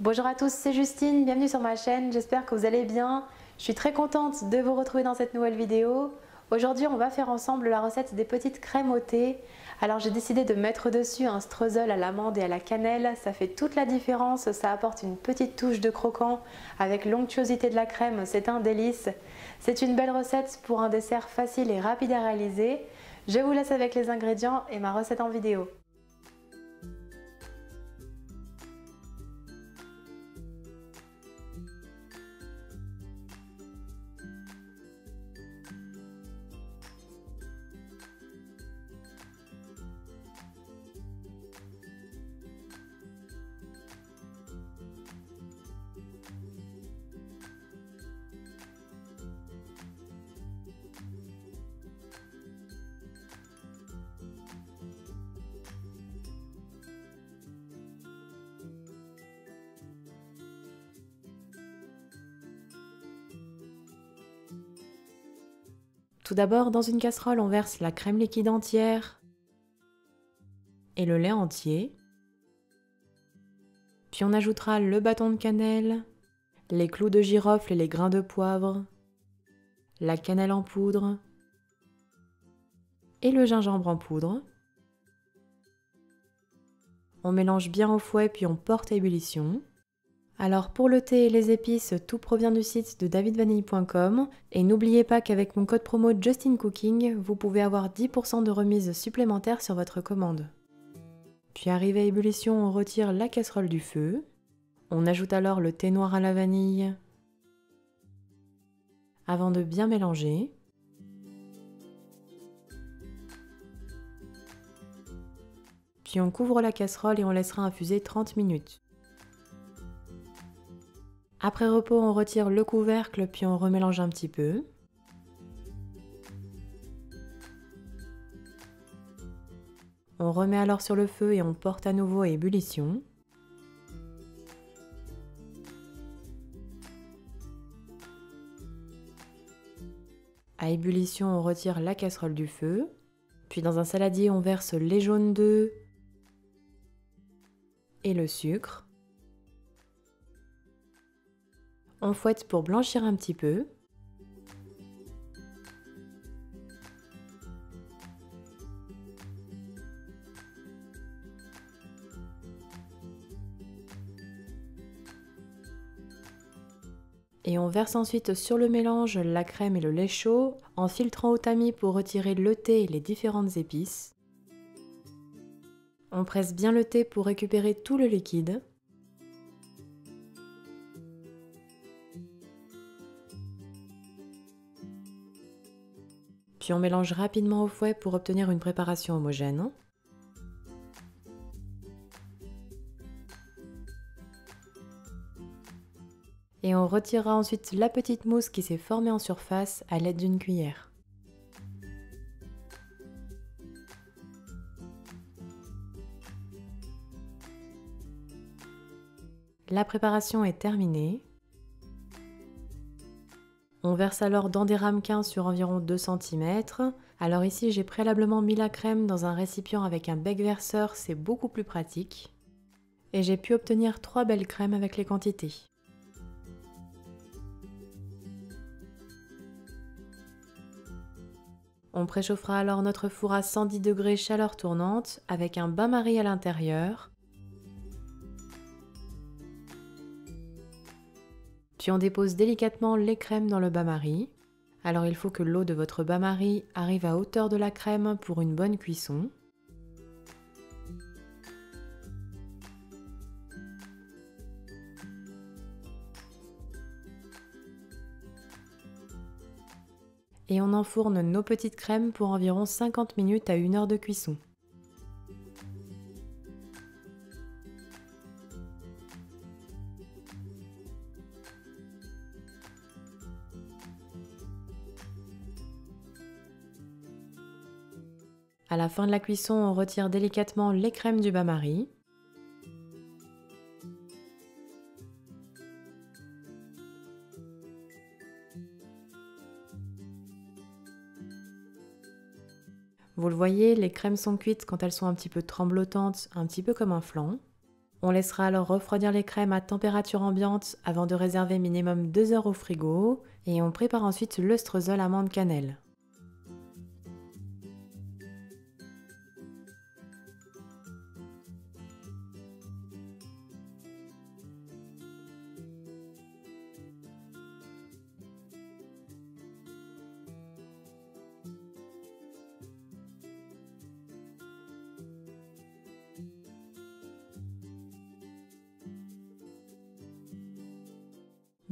Bonjour à tous, c'est Justine, bienvenue sur ma chaîne, j'espère que vous allez bien. Je suis très contente de vous retrouver dans cette nouvelle vidéo. Aujourd'hui, on va faire ensemble la recette des petites crèmes au thé. Alors j'ai décidé de mettre dessus un streusel à l'amande et à la cannelle, ça fait toute la différence, ça apporte une petite touche de croquant avec l'onctuosité de la crème, c'est un délice. C'est une belle recette pour un dessert facile et rapide à réaliser. Je vous laisse avec les ingrédients et ma recette en vidéo. Tout d'abord, dans une casserole, on verse la crème liquide entière et le lait entier. Puis on ajoutera le bâton de cannelle, les clous de girofle et les grains de poivre, la cannelle en poudre et le gingembre en poudre. On mélange bien au fouet puis on porte à ébullition. Alors pour le thé et les épices, tout provient du site de davidvanille.com et n'oubliez pas qu'avec mon code promo JustinCooking, vous pouvez avoir 10% de remise supplémentaire sur votre commande. Puis arrivé à ébullition, on retire la casserole du feu. On ajoute alors le thé noir à la vanille avant de bien mélanger. Puis on couvre la casserole et on laissera infuser 30 minutes. Après repos, on retire le couvercle puis on remélange un petit peu. On remet alors sur le feu et on porte à nouveau à ébullition. À ébullition, on retire la casserole du feu. Puis dans un saladier, on verse les jaunes d'œufs et le sucre. On fouette pour blanchir un petit peu. Et on verse ensuite sur le mélange la crème et le lait chaud en filtrant au tamis pour retirer le thé et les différentes épices. On presse bien le thé pour récupérer tout le liquide. Puis on mélange rapidement au fouet pour obtenir une préparation homogène. Et on retirera ensuite la petite mousse qui s'est formée en surface à l'aide d'une cuillère. La préparation est terminée. On verse alors dans des ramequins sur environ 2 cm. Alors ici, j'ai préalablement mis la crème dans un récipient avec un bec verseur, c'est beaucoup plus pratique. Et j'ai pu obtenir 3 belles crèmes avec les quantités. On préchauffera alors notre four à 110 degrés chaleur tournante avec un bain-marie à l'intérieur. Puis on dépose délicatement les crèmes dans le bain-marie. Alors il faut que l'eau de votre bain-marie arrive à hauteur de la crème pour une bonne cuisson. Et on enfourne nos petites crèmes pour environ 50 minutes à 1 heure de cuisson. À la fin de la cuisson, on retire délicatement les crèmes du bain-marie. Vous le voyez, les crèmes sont cuites quand elles sont un petit peu tremblotantes, un petit peu comme un flan. On laissera alors refroidir les crèmes à température ambiante avant de réserver minimum 2 heures au frigo et on prépare ensuite le streusel amande cannelle.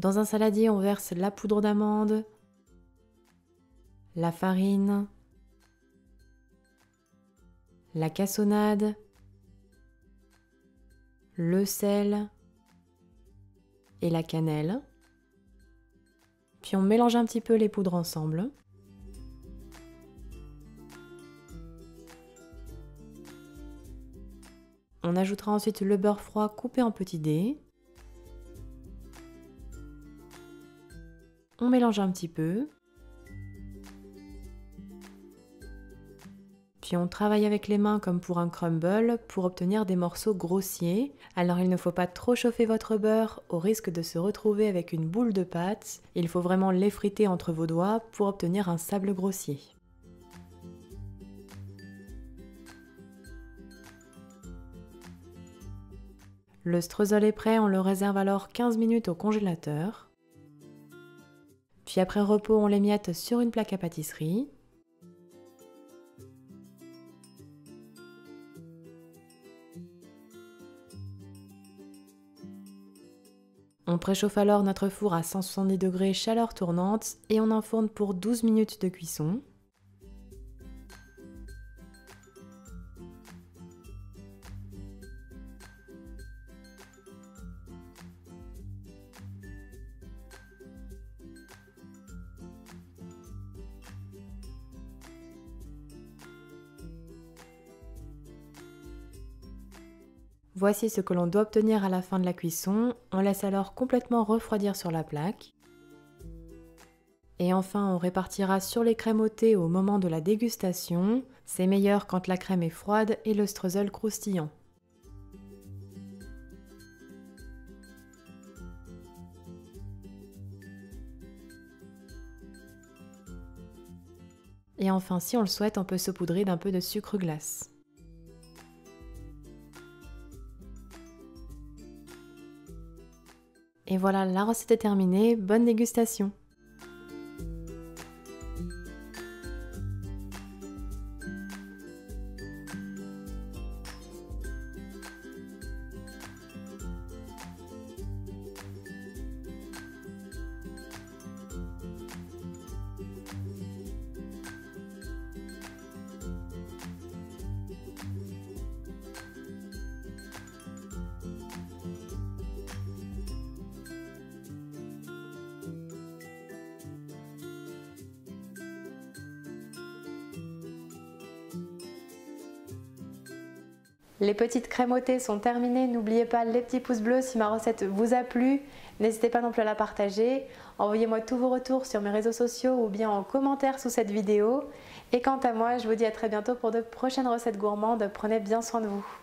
Dans un saladier, on verse la poudre d'amande, la farine, la cassonade, le sel et la cannelle. Puis on mélange un petit peu les poudres ensemble. On ajoutera ensuite le beurre froid coupé en petits dés. On mélange un petit peu. Puis on travaille avec les mains comme pour un crumble pour obtenir des morceaux grossiers. Alors il ne faut pas trop chauffer votre beurre au risque de se retrouver avec une boule de pâte. Il faut vraiment l'effriter entre vos doigts pour obtenir un sable grossier. Le streusel est prêt, on le réserve alors 15 minutes au congélateur. Puis après repos, on l'émiette sur une plaque à pâtisserie. On préchauffe alors notre four à 170 degrés chaleur tournante et on enfourne pour 12 minutes de cuisson. Voici ce que l'on doit obtenir à la fin de la cuisson. On laisse alors complètement refroidir sur la plaque. Et enfin, on répartira sur les crèmes au thé au moment de la dégustation. C'est meilleur quand la crème est froide et le streusel croustillant. Et enfin, si on le souhaite, on peut saupoudrer d'un peu de sucre glace. Et voilà, la recette est terminée, bonne dégustation! Les petites crèmes au thé sont terminées. N'oubliez pas les petits pouces bleus si ma recette vous a plu. N'hésitez pas non plus à la partager. Envoyez-moi tous vos retours sur mes réseaux sociaux ou bien en commentaire sous cette vidéo. Et quant à moi, je vous dis à très bientôt pour de prochaines recettes gourmandes. Prenez bien soin de vous.